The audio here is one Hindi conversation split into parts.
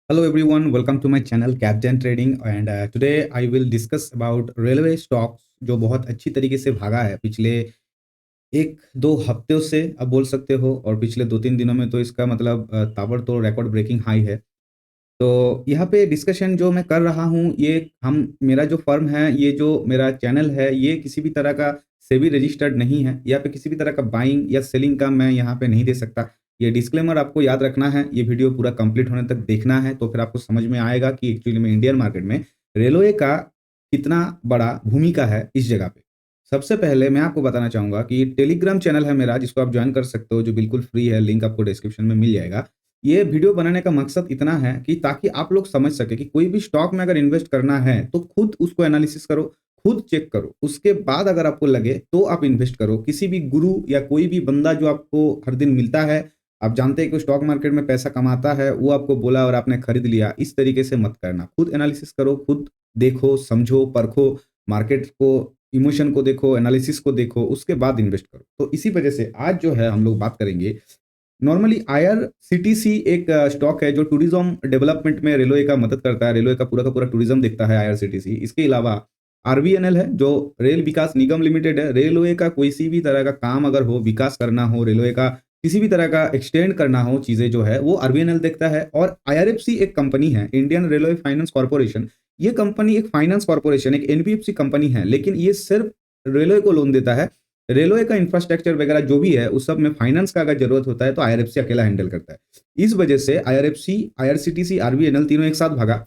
Hello everyone, welcome to my channel Captain Trading and today I will discuss about railway stocks जो बहुत अच्छी तरीके से भागा है पिछले 1-2 हफ्तों से अब बोल सकते हो और पिछले 2-3 दिनों में तो इसका मतलब ताबड़तोड़ रिकॉर्ड ब्रेकिंग हाई है। तो यहाँ पे डिस्कशन जो मैं कर रहा हूँ ये हम मेरा जो फर्म है, ये जो मेरा चैनल है, ये किसी भी तरह का सेबी रजिस्टर्ड नहीं है। यहाँ पे किसी भी तरह का बाइंग या सेलिंग का मैं यहाँ पे नहीं दे सकता। ये डिस्क्लेमर आपको याद रखना है, ये वीडियो पूरा कंप्लीट होने तक देखना है, तो फिर आपको समझ में आएगा कि एक्चुअली में इंडियन मार्केट में रेलवे का कितना बड़ा भूमिका है इस जगह पे। सबसे पहले मैं आपको बताना चाहूँगा कि टेलीग्राम चैनल है मेरा जिसको आप जॉइन कर सकते हो, जो बिल्कुल फ्री है, लिंक आपको डिस्क्रिप्शन में मिल जाएगा। ये वीडियो बनाने का मकसद इतना है कि ताकि आप लोग समझ सके कि कोई भी स्टॉक में अगर इन्वेस्ट करना है तो खुद उसको एनालिसिस करो, खुद चेक करो, उसके बाद अगर आपको लगे तो आप इन्वेस्ट करो। किसी भी गुरु या कोई भी बंदा जो आपको हर दिन मिलता है, आप जानते हैं कि स्टॉक मार्केट में पैसा कमाता है, वो आपको बोला और आपने खरीद लिया, इस तरीके से मत करना। खुद एनालिसिस करो, खुद देखो, समझो, परखो, मार्केट को, इमोशन को देखो, एनालिसिस को देखो, उसके बाद इन्वेस्ट करो। तो इसी वजह से आज जो है हम लोग बात करेंगे। नॉर्मली आईआरसीटीसी एक स्टॉक है जो टूरिज्म डेवलपमेंट में रेलवे का मदद करता है। रेलवे का पूरा टूरिज्म देखता है आईआरसीटीसी। इसके अलावा आरवीएनएल है जो रेल विकास निगम लिमिटेड है। रेलवे का कोई सी भी तरह का काम अगर हो, विकास करना हो, रेलवे का किसी भी तरह का एक्सटेंड करना हो, चीजें जो है वो आरवीएनएल देखता है। और आईआरएफसी एक कंपनी है, इंडियन रेलवे फाइनेंस कॉर्पोरेशन। ये कंपनी एक फाइनेंस कॉर्पोरेशन, एक एनबीएफसी कंपनी है, लेकिन ये सिर्फ रेलवे को लोन देता है। रेलवे का इंफ्रास्ट्रक्चर वगैरह जो भी है उस सब में फाइनेंस का अगर जरूरत होता है तो आईआरएफसी अकेला हैंडल करता है। इस वजह से आईआरएफसी, आईआरसीटीसी, आरवीएनएल तीनों एक साथ भागा।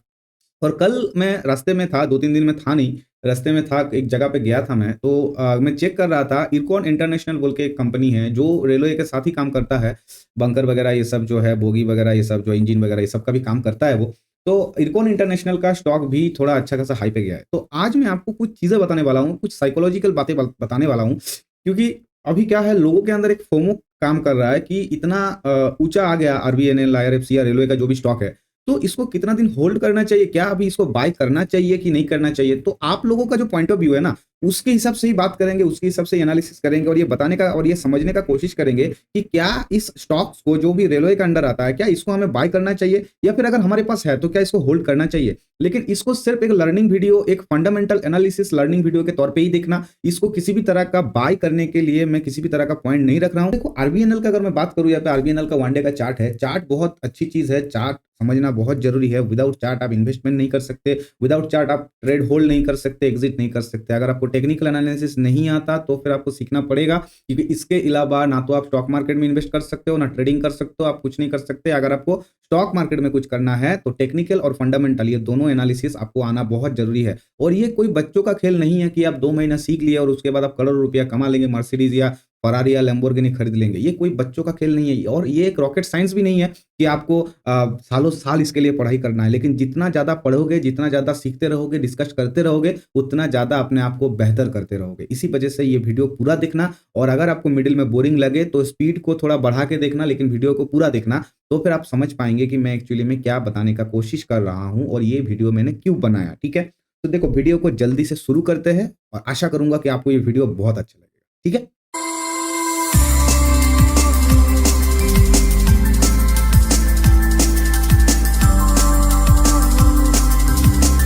और कल मैं रास्ते में था, 2-3 दिन में था नहीं, रास्ते में था, एक जगह पे गया था मैं, तो मैं चेक कर रहा था। इरकॉन इंटरनेशनल बोल के एक कंपनी है जो रेलवे के साथ ही काम करता है। बंकर वगैरह ये सब जो है, बोगी वगैरह ये सब, जो इंजन वगैरह ये सब का भी काम करता है वो। तो इरकॉन इंटरनेशनल का स्टॉक भी थोड़ा अच्छा खासा हाई पे गया है। तो आज मैं आपको कुछ चीजें बताने वाला हूँ, कुछ साइकोलॉजिकल बातें बताने वाला हूँ, क्योंकि अभी क्या है, लोगों के अंदर एक फोमो काम कर रहा है कि इतना ऊंचा आ गया आरबीएनएल, आईआरएफसी या रेलवे का जो भी स्टॉक है, तो इसको कितना दिन होल्ड करना चाहिए, क्या अभी इसको बाय करना चाहिए कि नहीं करना चाहिए। तो आप लोगों का जो पॉइंट ऑफ व्यू है ना, उसके हिसाब से ही बात करेंगे, उसके हिसाब से एनालिसिस करेंगे और ये बताने का और ये समझने का कोशिश करेंगे कि क्या इस स्टॉक्स को, जो भी रेलवे के अंडर आता है, क्या इसको हमें बाय करना चाहिए या फिर अगर हमारे पास है तो क्या इसको होल्ड करना चाहिए। लेकिन इसको सिर्फ एक लर्निंग वीडियो, एक फंडामेंटल एनालिसिस लर्निंग वीडियो के तौर पे ही देखना। इसको किसी भी तरह का बाय करने के लिए मैं किसी भी तरह का पॉइंट नहीं रख रहा हूं। देखो आरबीएनएल का अगर मैं बात करूं, यहाँ पे आरबीएनएल का वन डे का चार्ट है। चार्ट बहुत अच्छी चीज है, चार्ट समझना बहुत जरूरी है। विदाउट चार्ट आप इन्वेस्टमेंट नहीं कर सकते, विदाउट चार्ट आप ट्रेड होल्ड नहीं कर सकते, एग्जिट नहीं कर सकते। अगर आपको टेक्निकल एनालिसिस नहीं आता तो फिर आपको सीखना पड़ेगा, क्योंकि इसके अलावा ना तो आप स्टॉक मार्केट में इन्वेस्ट कर सकते हो, ना ट्रेडिंग कर सकते हो, आप कुछ नहीं कर सकते। अगर आपको स्टॉक मार्केट में कुछ करना है तो टेक्निकल और फंडामेंटल, ये दोनों एनालिसिस आपको आना बहुत जरूरी है। और ये कोई बच्चों का खेल नहीं है कि आप 2 महीना सीख लिया और उसके बाद आप करोड़ रुपया कमा लेंगे, मर्सिडीज या फरारी या लैम्बोर्गिनी खरीद लेंगे। ये कोई बच्चों का खेल नहीं है और ये एक रॉकेट साइंस भी नहीं है कि आपको सालों साल इसके लिए पढ़ाई करना है। लेकिन जितना ज़्यादा पढ़ोगे, जितना ज़्यादा सीखते रहोगे, डिस्कस करते रहोगे, उतना ज़्यादा अपने आप को बेहतर करते रहोगे। इसी वजह से ये वीडियो पूरा देखना, और अगर आपको मिडिल में बोरिंग लगे तो स्पीड को थोड़ा बढ़ा के देखना, लेकिन वीडियो को पूरा देखना, तो फिर आप समझ पाएंगे कि मैं एक्चुअली में क्या बताने का कोशिश कर रहा हूँ और ये वीडियो मैंने क्यों बनाया। ठीक है, तो देखो वीडियो को जल्दी से शुरू करते हैं और आशा करूंगा कि आपको ये वीडियो बहुत अच्छा लगेगा। ठीक है,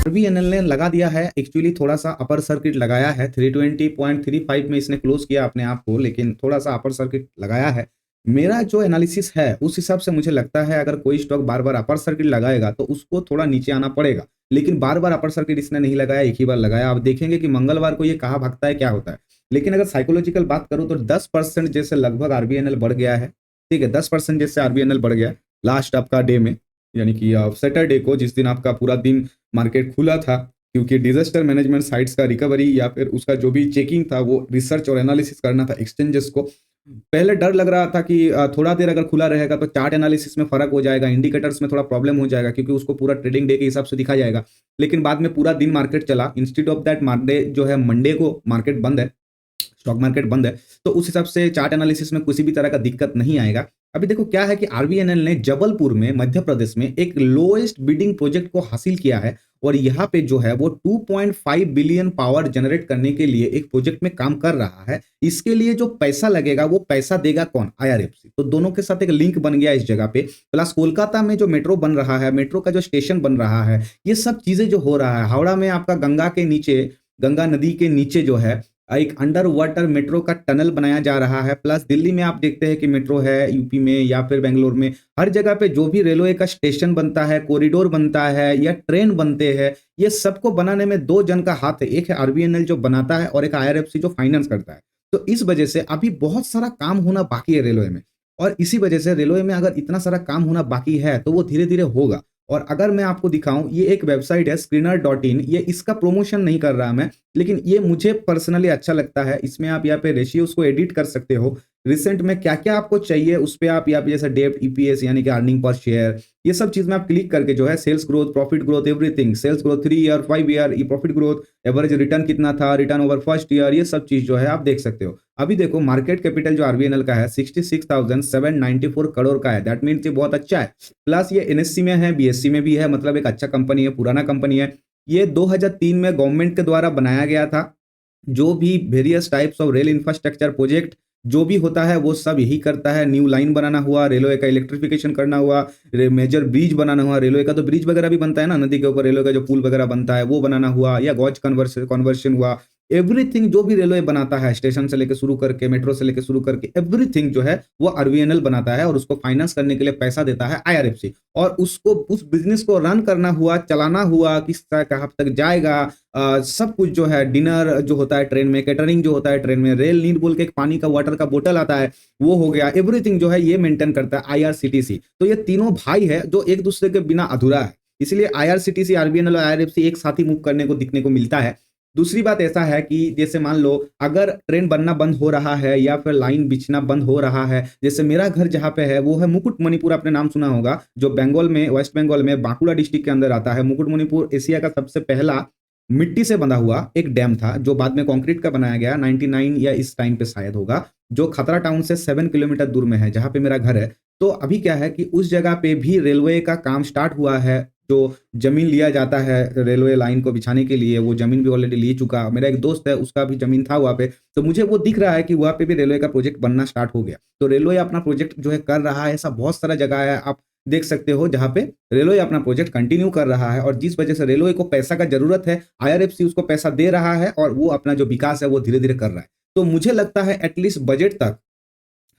आरबीएनएल ने लगा दिया है, एक्चुअली थोड़ा सा अपर सर्किट लगाया है। 320.35 में इसने क्लोज किया अपने आप को, लेकिन थोड़ा सा अपर सर्किट लगाया है। मेरा जो एनालिसिस है उस हिसाब से मुझे लगता है अगर कोई स्टॉक बार बार अपर सर्किट लगाएगा तो उसको थोड़ा नीचे आना पड़ेगा। लेकिन बार बार अपर सर्किट इसने नहीं लगाया, एक ही बार लगाया। अब देखेंगे कि मंगलवार को ये कहाँ भागता है, क्या होता है। लेकिन अगर साइकोलॉजिकल बात करूं तो 10% जैसे लगभग आरबीएनएल बढ़ गया है। ठीक है, 10% जैसे आरबीएनएल बढ़ गया लास्ट आपका डे में, यानी कि सैटरडे को, जिस दिन आपका पूरा दिन मार्केट खुला था, क्योंकि डिजास्टर मैनेजमेंट साइट्स का रिकवरी या फिर उसका जो भी चेकिंग था वो रिसर्च और एनालिसिस करना था एक्सचेंजेस को। पहले डर लग रहा था कि थोड़ा देर अगर खुला रहेगा तो चार्ट एनालिसिस में फर्क हो जाएगा, इंडिकेटर्स में थोड़ा प्रॉब्लम हो जाएगा, क्योंकि उसको पूरा ट्रेडिंग डे के हिसाब से दिखा जाएगा। लेकिन बाद में पूरा दिन मार्केट चला। इंस्टेड ऑफ दैट, मंडे जो है, मंडे को मार्केट बंद है, स्टॉक मार्केट बंद है, तो उस हिसाब से चार्ट एनालिसिस में किसी भी तरह का दिक्कत नहीं आएगा। अभी देखो क्या है कि आरबीएनएल ने जबलपुर में, मध्य प्रदेश में एक लोएस्ट बिडिंग प्रोजेक्ट को हासिल किया है और यहाँ पे जो है वो 2.5 बिलियन पावर जनरेट करने के लिए एक प्रोजेक्ट में काम कर रहा है। इसके लिए जो पैसा लगेगा वो पैसा देगा कौन? आईआरएफसी। तो दोनों के साथ एक लिंक बन गया इस जगह पे। प्लस कोलकाता में जो मेट्रो बन रहा है, मेट्रो का जो स्टेशन बन रहा है, ये सब चीजें जो हो रहा है, हावड़ा में आपका गंगा के नीचे, गंगा नदी के नीचे जो है एक अंडर वाटर मेट्रो का टनल बनाया जा रहा है। प्लस दिल्ली में आप देखते हैं कि मेट्रो है, यूपी में या फिर बेंगलोर में, हर जगह पे जो भी रेलवे का स्टेशन बनता है, कॉरिडोर बनता है या ट्रेन बनते हैं, ये सबको बनाने में दो जन का हाथ है। एक है आरबीएनएल जो बनाता है और एक आईआरएफसी जो फाइनेंस करता है। तो इस वजह से अभी बहुत सारा काम होना बाकी है रेलवे में, और इसी वजह से रेलवे में अगर इतना सारा काम होना बाकी है तो वो धीरे धीरे होगा। और अगर मैं आपको दिखाऊं, ये एक वेबसाइट है screener.in, ये इसका प्रमोशन नहीं कर रहा मैं, लेकिन ये मुझे पर्सनली अच्छा लगता है। इसमें आप यहाँ पे रेशियोज को एडिट कर सकते हो, रिसेंट में क्या क्या आपको चाहिए उस पे आप यहाँ पे जैसे डेप्ट, ईपीएस यानी कि अर्निंग पर शेयर, ये सब चीज में आप क्लिक करके जो है sales growth, profit growth, everything, sales growth 3 year, 5 year, ये प्रॉफिट ग्रोथ, एवरेज रिटर्न कितना था, रिटर्न ओवर फर्स्ट ईयर, ये सब चीज जो है आप देख सकते हो। अभी देखो मार्केट कैपिटल जो आरबीएनएल का है 66,794 करोड़ का है। दैट मीन्स ये बहुत अच्छा है। प्लस ये एनएससी में है, बीएससी में भी है, मतलब एक अच्छा कंपनी है, पुराना कंपनी है। ये 2003 में गवर्नमेंट के द्वारा बनाया गया था। जो भी various types of rail infrastructure project जो भी होता है वो सब यही करता है। न्यू लाइन बनाना हुआ, रेलवे का इलेक्ट्रिफिकेशन करना हुआ, मेजर ब्रिज बनाना हुआ, रेलवे का तो ब्रिज वगैरह भी बनता है ना, नदी के ऊपर रेलवे का जो पुल वगैरह बनता है वो बनाना हुआ, या गॉज कन्वर्शन हुआ, एवरीथिंग जो भी रेलवे बनाता है, स्टेशन से लेकर शुरू करके, मेट्रो से लेकर शुरू करके, एवरीथिंग जो है वो आरबीएनएल बनाता है, और उसको फाइनेंस करने के लिए पैसा देता है आईआरएफसी। और उसको उस बिजनेस को रन करना हुआ, चलाना हुआ, किस तरह कहाँ तक जाएगा, सब कुछ जो है, डिनर जो होता है ट्रेन में, कैटरिंग जो होता है ट्रेन में, रेल नीड बोल के एक पानी का वाटर का बोतल आता है वो हो गया, एवरीथिंग जो है ये मेंटेन करता है आईआरसीटीसी। तो ये तीनों भाई है जो एक दूसरे के बिना अधूरा है, इसलिए आईआरसीटीसी, आरबीएनएल और आईआरएफसी एक साथ ही मूव करने को दिखने को मिलता है। दूसरी बात ऐसा है कि जैसे मान लो अगर ट्रेन बनना बंद हो रहा है या फिर लाइन बिछना बंद हो रहा है, जैसे मेरा घर जहाँ पे है वो है मुकुटमणिपुर, आपने नाम सुना होगा, जो बंगाल में, वेस्ट बंगाल में बांकुड़ा डिस्ट्रिक्ट के अंदर आता है। मुकुटमणिपुर एशिया का सबसे पहला मिट्टी से बंधा हुआ एक डैम था, जो बाद में कंक्रीट का बनाया गया 99 या इस टाइम पे शायद होगा, जो खतरा टाउन से 7 किलोमीटर दूर में है, जहां पे मेरा घर है। तो अभी क्या है कि उस जगह पे भी रेलवे का काम स्टार्ट हुआ है। जो जमीन लिया जाता है रेलवे लाइन को बिछाने के लिए, वो जमीन भी ऑलरेडी ले चुका, मेरा एक दोस्त है उसका भी जमीन था वहाँ पे, तो मुझे वो दिख रहा है कि वहाँ पे भी रेलवे का प्रोजेक्ट बनना स्टार्ट हो गया। तो रेलवे अपना प्रोजेक्ट जो है कर रहा है, ऐसा बहुत सारा जगह है आप देख सकते हो जहां पे रेलवे अपना प्रोजेक्ट कंटिन्यू कर रहा है, और जिस वजह से रेलवे को पैसा का जरूरत है, आईआरएफसी उसको पैसा दे रहा है, और वो अपना जो विकास है वो धीरे धीरे कर रहा है। तो मुझे लगता है एटलीस्ट बजट तक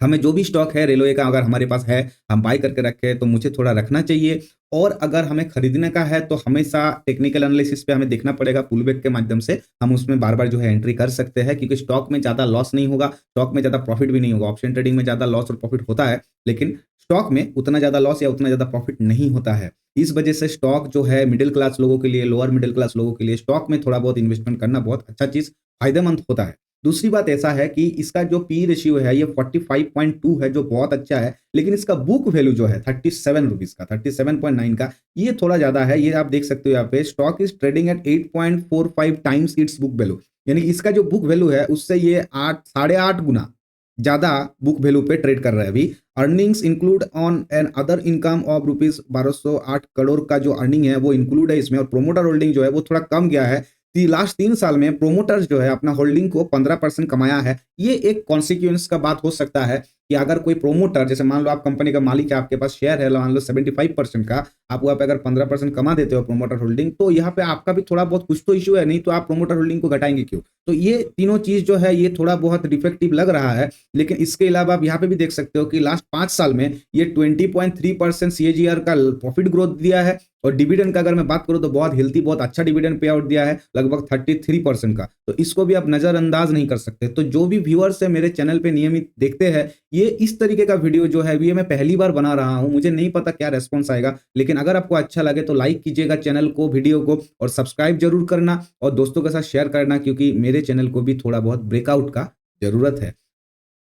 हमें जो भी स्टॉक है रेलवे का, अगर हमारे पास है, हम बाय करके रखे, तो मुझे थोड़ा रखना चाहिए। और अगर हमें खरीदने का है तो हमेशा टेक्निकल एनालिसिस पे हमें देखना पड़ेगा, पुल बैक के माध्यम से हम उसमें बार बार जो है एंट्री कर सकते हैं, क्योंकि स्टॉक में ज्यादा लॉस नहीं होगा, स्टॉक में ज्यादा प्रॉफिट भी नहीं होगा। ऑप्शन ट्रेडिंग में ज्यादा लॉस और प्रॉफिट होता है, लेकिन स्टॉक में उतना ज्यादा लॉस या उतना ज्यादा प्रॉफिट नहीं होता है। इस वजह से स्टॉक जो है मिडिल क्लास लोगों के लिए, लोअर मिडिल क्लास लोगों के लिए स्टॉक में थोड़ा बहुत इन्वेस्टमेंट करना बहुत अच्छा चीज, फायदेमंद होता है। दूसरी बात ऐसा है कि इसका जो पी रेशियो है ये 45.2 है, जो बहुत अच्छा है, लेकिन इसका बुक वैल्यू जो है 37 रुपीज का, 37.9 का, ये थोड़ा ज्यादा है। ये आप देख सकते हो यहाँ पे, stock is trading at 8.45 times it's book value, यानी इसका जो बुक वैल्यू है उससे ये 8.5 गुना ज्यादा बुक वैल्यू पे ट्रेड कर रहा है अभी। Earnings include on an other income of rupees 1208 crore का जो अर्निंग है वो इंक्लूड है इसमें, और प्रोमोटर होल्डिंग जो है वो थोड़ा कम गया है। लास्ट 3 साल में प्रोमोटर्स जो है अपना होल्डिंग को 15% कमाया है। ये एक कॉन्सिक्वेंस का बात हो सकता है कि अगर कोई प्रोमोटर, जैसे मान लो आप कंपनी का मालिक है, आपके पास शेयर है मान लो 75% का, आप वहां पे अगर 15% कमा देते हो प्रोमोटर होल्डिंग, तो यहाँ पे आपका भी थोड़ा बहुत कुछ तो इश्यू है, नहीं तो आप प्रोमोटर होल्डिंग को घटाएंगे क्यों? तो ये तीनों चीज जो है ये थोड़ा बहुत डिफेक्टिव लग रहा है। लेकिन इसके अलावा आप यहाँ पे भी देख सकते हो कि लास्ट 5 साल में ये 20.3% सीएजीआर का प्रॉफिट ग्रोथ दिया है, और डिविडेंड का अगर मैं बात करूं तो बहुत हेल्थी, बहुत अच्छा डिविडेंड पे आउट दिया है, लगभग 33% का। तो इसको भी आप नजरअंदाज नहीं कर सकते। तो जो भी व्यूअर्स है मेरे चैनल पे नियमित देखते हैं, ये इस तरीके का वीडियो जो है ये मैं पहली बार बना रहा हूं, मुझे नहीं पता क्या रेस्पॉन्स आएगा, लेकिन अगर आपको अच्छा लगे तो लाइक कीजिएगा चैनल को, वीडियो को, और सब्सक्राइब जरूर करना, और दोस्तों के साथ शेयर करना, क्योंकि मेरे चैनल को भी थोड़ा बहुत ब्रेकआउट का जरूरत है।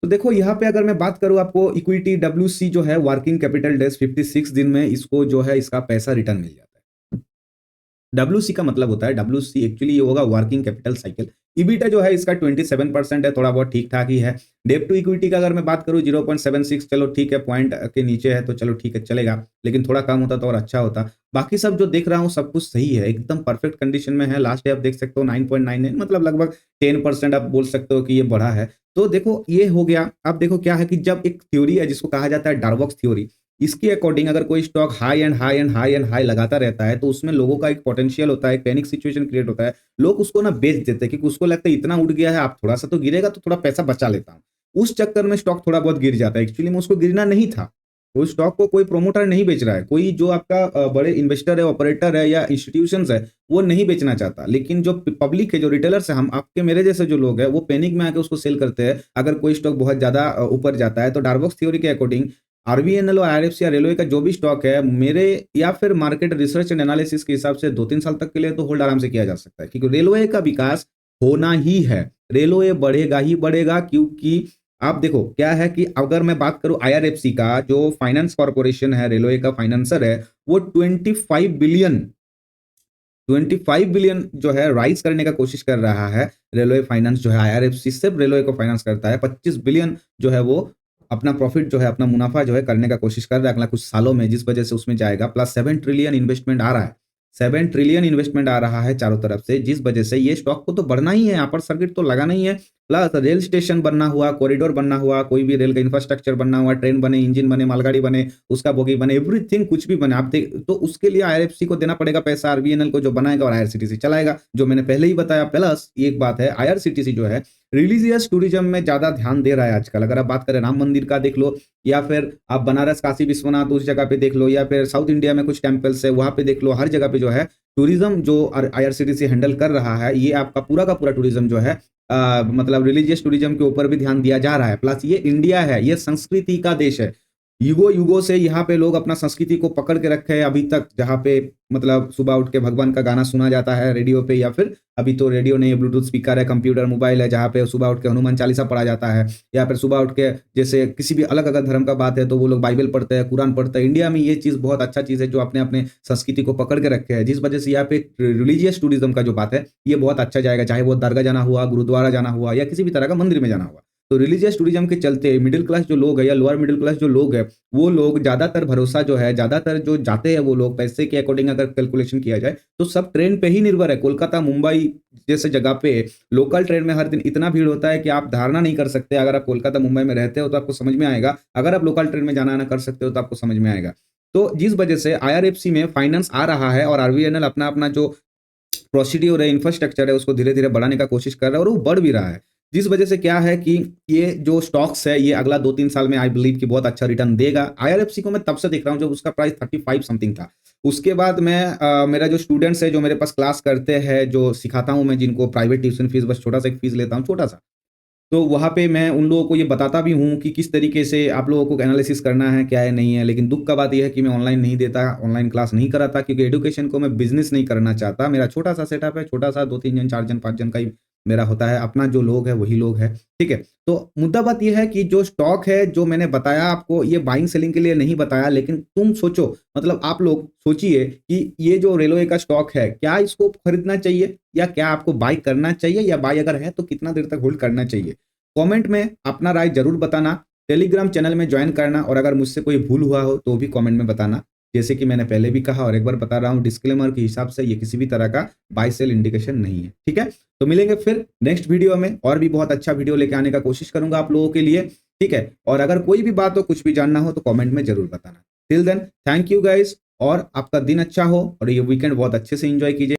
तो देखो यहाँ पे अगर मैं बात करूँ आपको, इक्विटी डब्ल्यूसी जो है वर्किंग कैपिटल डेज 56 दिन में इसको जो है इसका पैसा रिटर्न मिल जाता है। डब्ल्यूसी का मतलब होता है, डब्ल्यूसी एक्चुअली ये होगा वर्किंग कैपिटल साइकिल। ईबीटा जो है इसका 27% है, थोड़ा बहुत ठीक ठाक ही है। डेट टू इक्विटी का अगर मैं बात करूं 0.76, चलो ठीक है, पॉइंट के नीचे है तो चलो ठीक है चलेगा, लेकिन थोड़ा कम होता तो और अच्छा होता। बाकी सब जो देख रहा हूं सब कुछ सही है, एकदम परफेक्ट कंडीशन में है। लास्ट डे आप देख सकते हो 9.99, मतलब लगभग 10% आप बोल सकते हो कि ये बढ़ा है। तो देखो ये हो गया। अब देखो क्या है कि जब एक थ्योरी है जिसको कहा जाता है डार्बॉक्स थ्योरी, इसके अकॉर्डिंग अगर कोई stock high and high and high and high लगाता रहता है तो उसमें लोगों का एक पोटेंशियल होता है, एक पैनिक सिचुएशन क्रिएट होता है। लोग उसको ना बेच देते हैं क्योंकि उसको लगता है इतना उठ गया है, आप थोड़ा सा तो गिरेगा तो थोड़ा पैसा बचा लेता हूं। उस चक्कर में स्टॉक थोड़ा बहुत गिर जाता है। एक्चुअली में उसको गिरना नहीं था, उस स्टॉक को कोई प्रोमोटर नहीं बेच रहा है, कोई जो आपका बड़े इन्वेस्टर है, ऑपरेटर है या इंस्टीट्यूशंस है, वो नहीं बेचना चाहता। लेकिन जो पब्लिक है, जो रिटेलर्स है, हम आपके मेरे जैसे जो लोग हैं, वो पैनिक में आके उसको सेल करते हैं अगर कोई स्टॉक बहुत ज्यादा ऊपर जाता है। तो डार्बॉक्स थ्योरी के अकॉर्डिंग आरबीएनएल और आईआरएफसी या रेलवे का जो भी स्टॉक है, मेरे या फिर मार्केट रिसर्च एंड एनालिसिस के हिसाब से 2-3 साल तक के लिए तो होल्ड आराम से किया जा सकता है, क्योंकि रेलवे का विकास होना ही है। रेलवे बढ़ेगा ही बढ़ेगा, क्योंकि आप देखो क्या है कि अगर मैं बात करूं आईआरएफसी का, जो फाइनेंस कॉर्पोरेशन है, रेलवे का फाइनेंसर है, वो 25 बिलियन जो है राइज करने का कोशिश कर रहा है। रेलवे फाइनेंस जो है, आईआरएफसी सिर्फ रेलवे को फाइनेंस करता है, 25 बिलियन जो है वो अपना प्रॉफिट जो है, अपना मुनाफा जो है करने का कोशिश कर रहा है अगला कुछ सालों में, जिस वजह से उसमें जाएगा। प्लस 7 ट्रिलियन इन्वेस्टमेंट आ रहा है, 7 ट्रिलियन इन्वेस्टमेंट आ रहा है चारों तरफ से, जिस वजह से ये स्टॉक को तो बढ़ना ही है, अपर सर्किट तो लगाना ही है। प्लस रेल स्टेशन बनना हुआ, कॉरिडोर बनना हुआ, कोई भी रेल का इंफ्रास्ट्रक्चर बनना हुआ, ट्रेन बने, इंजन बने, मालगाड़ी बने, उसका बोगी बने, एवरीथिंग कुछ भी बने, आप देख तो उसके लिए आईआरएफसी को देना पड़ेगा पैसा, आरबीएनएल को जो बनाएगा, और आईआरसीटीसी चलाएगा, जो मैंने पहले ही बताया। प्लस एक बात है, आईआरसीटीसी जो है रिलीजियस टूरिज्म में ज्यादा ध्यान दे रहा है आजकल। अगर आप बात करें राम मंदिर का देख लो, या फिर आप बनारस काशी विश्वनाथ उस जगह पे देख लो, या फिर साउथ इंडिया में कुछ टेम्पल्स है वहां पे देख लो, हर जगह पे जो है टूरिज्म जो आईआरसीटीसी हैंडल कर रहा है, ये आपका पूरा का पूरा टूरिज्म जो है मतलब रिलीजियस टूरिज्म के ऊपर भी ध्यान दिया जा रहा है। प्लस ये इंडिया है, ये संस्कृति का देश है। युगों युगों से यहाँ पे लोग अपना संस्कृति को पकड़ के रखे हैं अभी तक, जहाँ पे मतलब सुबह उठ के भगवान का गाना सुना जाता है रेडियो पे, या फिर अभी तो रेडियो नहीं, ब्लूटूथ स्पीकर है, कंप्यूटर मोबाइल है, जहाँ पे सुबह उठ के हनुमान चालीसा पढ़ा जाता है, या फिर सुबह उठ के जैसे किसी भी अलग अगर धर्म का बात है तो वो लोग बाइबल पढ़ते हैं, कुरान पढ़ते हैं। इंडिया में ये चीज बहुत अच्छा चीज है जो अपने अपने संस्कृति को पकड़ के रखे हैं, जिस वजह से यहाँ पे रिलीजियस टूरिज्म का जो बात है ये बहुत अच्छा जाएगा, चाहे वो दरगाह जाना हुआ, गुरुद्वारा जाना हुआ, या किसी भी तरह का मंदिर में जाना हुआ। तो रिलीजियस टूरिज्म के चलते मिडिल क्लास जो लोग है या लोअर मिडिल क्लास जो लोग है, वो लोग ज्यादातर भरोसा जो है, ज्यादातर जो जाते हैं वो लोग पैसे के अकॉर्डिंग अगर कैलकुलेशन किया जाए तो सब ट्रेन पे ही निर्भर है। कोलकाता मुंबई जैसे जगह पे लोकल ट्रेन में हर दिन इतना भीड़ होता है कि आप धारणा नहीं कर सकते। अगर आप कोलकाता मुंबई में रहते हो तो आपको समझ में आएगा, अगर आप लोकल ट्रेन में जाना आना कर सकते हो तो आपको समझ में आएगा। तो जिस वजह से आईआरएफसी में फाइनेंस आ रहा है और आरबीएनएल अपना अपना जो प्रोसीड्यूर है, इंफ्रास्ट्रक्चर है, उसको धीरे धीरे बढ़ाने का कोशिश कर रहा है और वो बढ़ भी रहा है। जिस वजह से क्या है कि ये जो स्टॉक्स है ये अगला 2-3 साल में आई बिलीव कि बहुत अच्छा रिटर्न देगा। आईआरएफसी को मैं तब से देख रहा हूँ जब उसका प्राइस 35 समथिंग था। उसके बाद मैं मेरा जो स्टूडेंट्स है जो मेरे पास क्लास करते हैं, जो सिखाता हूँ मैं, जिनको प्राइवेट ट्यूशन फीस बस छोटा सा एक फीस लेता हूँ, छोटा सा, तो वहाँ पे मैं उन लोगों को ये बताता भी हूँ कि किस तरीके से आप लोगों को एनालिसिस करना है, क्या है नहीं है। लेकिन दुःख का बात ये है कि मैं ऑनलाइन नहीं देता, ऑनलाइन क्लास नहीं कराता, क्योंकि एजुकेशन को मैं बिज़नेस नहीं करना चाहता। मेरा छोटा-सा सेटअप है, छोटा-सा 2-3 जन, 4 जन, 5 जन का ही मेरा होता है। अपना जो लोग हैं वही लोग हैं, ठीक है? तो मुद्दा बात ये है कि जो स्टॉक है, जो मैंने बताया आपको, ये बाइंग सेलिंग के लिए नहीं बताया, लेकिन तुम सोचो, मतलब आप लोग सोचिए कि ये जो रेलवे का स्टॉक है, क्या इसको खरीदना चाहिए या क्या आपको बाय करना चाहिए, या बाय अगर है तो कितना देर तक होल्ड करना चाहिए? कमेंट में अपना राय जरूर बताना, टेलीग्राम चैनल में ज्वाइन करना, और अगर मुझसे कोई भूल हुआ हो तो भी कमेंट में बताना। जैसे कि मैंने पहले भी कहा और एक बार बता रहा हूं, डिस्क्लेमर के हिसाब से ये किसी भी तरह का बाय सेल इंडिकेशन नहीं है, ठीक है? तो मिलेंगे फिर नेक्स्ट वीडियो में, और भी बहुत अच्छा वीडियो लेके आने का कोशिश करूंगा आप लोगों के लिए, ठीक है? और अगर कोई भी बात हो, कुछ भी जानना हो तो कॉमेंट में जरूर बताना। Till then thank you guys, और आपका दिन अच्छा हो और ये वीकेंड बहुत अच्छे से एंजॉय कीजिए।